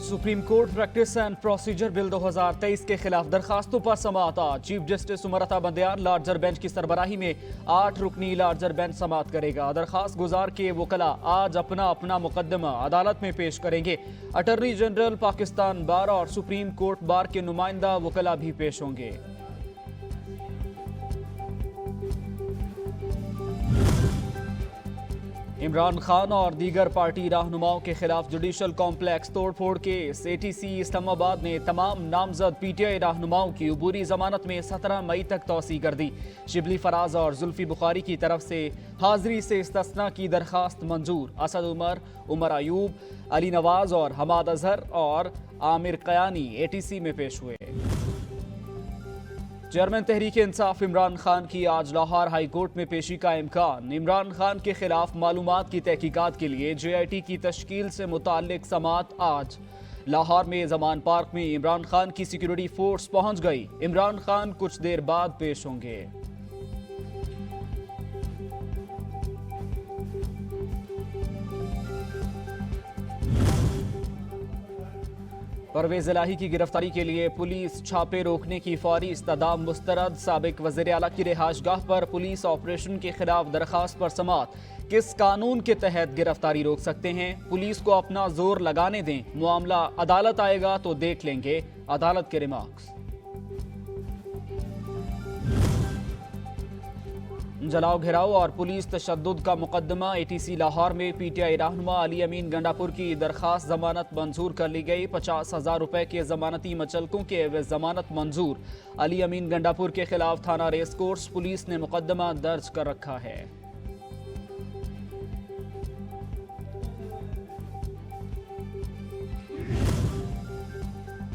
Supreme court practice and procedure bill 2023 के खिलाफ दरखास्तों पर समाअत आज। Chief justice Umar Bandial larger bench की सरबराही में 8 रुकनी लार्जर बेंच समाअत करेगा। दरखास्त गुजार के वकला आज अपना अपना मुकदमा अदालत में पेश करेंगे। अटॉर्नी जनरल पाकिस्तान बार और सुप्रीम कोर्ट बार के नुमाइंदा वकला भी पेश होंगे। इमरान खान और दीगर पार्टी रहनुमाओं के खिलाफ जुडिशल कॉम्प्लेक्स तोड़फोड़ केस। एटीसी इस्लामाबाद ने तमाम नामजद पीटीआई रहनुमाओं की अबूरी जमानत में 17 मई तक तौसी कर दी। शिबली फराज और जुल्फी बुखारी की तरफ से हाजिरी से इस्तिस्ना की दरखास्त मंजूर। असद उमर, उमर अयूब, अली नवाज और हमाद अजहर और आमिर कयानी एटीसी में पेश हुए। चेयरमैन तहरीक इंसाफ इमरान खान की आज लाहौर हाई कोर्ट में पेशी का इम्कान। इमरान खान के खिलाफ मालूमात की तहकीकात के लिए JIT की तश्कील से मुताल्लिक समाअत आज। लाहौर में जमान पार्क में इमरान खान की सिक्योरिटी फोर्स पहुंच गई। इमरान खान कुछ देर बाद पेश होंगे। परवेज इलाही की गिरफ्तारी के लिए पुलिस छापे रोकने की फौरी इस्तदाम मुस्तरद। साबिक वज़ीर आला की रिहाइशगाह पर पुलिस ऑपरेशन के खिलाफ दरखास्त पर समाअत। किस कानून के तहत गिरफ्तारी रोक सकते हैं? पुलिस को अपना जोर लगाने दें, मामला अदालत आएगा तो देख लेंगे, अदालत के रिमार्क्स। जलाओ घेराव और पुलिस तशद्दुद का मुकदमा। ATC लाहौर में PTI रहनुमा अली अमीन गंडापुर की दरखास्त जमानत मंजूर कर ली गई। 50,000 रुपए के जमानती मचलकों के एवज जमानत मंजूर। अली अमीन गंडापुर के खिलाफ थाना रेस कोर्स पुलिस ने मुकदमा दर्ज कर रखा है।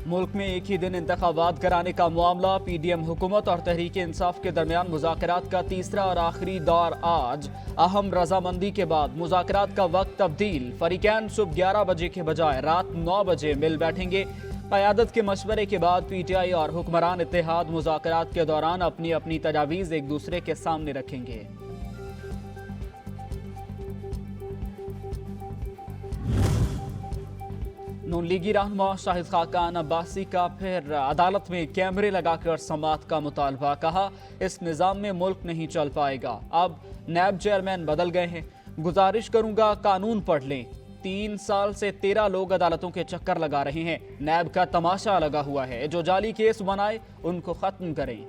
मुल्क में एक ही दिन इंतखाबात कराने का मामला। PDM हुकूमत और तहरीक इंसाफ के दरमियान मुज़ाकरात का तीसरा और आखिरी दौर आज। अहम रजामंदी के बाद मुज़ाकरात का वक्त तब्दील। फरीकैन सुबह 11 बजे के बजाय रात 9 बजे मिल बैठेंगे। क़यादत के मशवरे के बाद PTI और हुक्मरान इत्तेहाद मुज़ाकरात के दौरान अपनी अपनी तजावीज़ एक दूसरे के सामने रखेंगे। नून लीगी रहनुमा शाहिद खाकान अब्बासी का फिर अदालत में कैमरे लगाकर समाअत का मुतालबा। कहा, इस निज़ाम में मुल्क नहीं चल पाएगा। अब नैब चेयरमैन बदल गए हैं। गुजारिश करूंगा कानून पढ़ लें। 3 साल से 13 लोग अदालतों के चक्कर लगा रहे हैं। नैब का तमाशा लगा हुआ है। जो जाली केस बनाए उनको खत्म करें।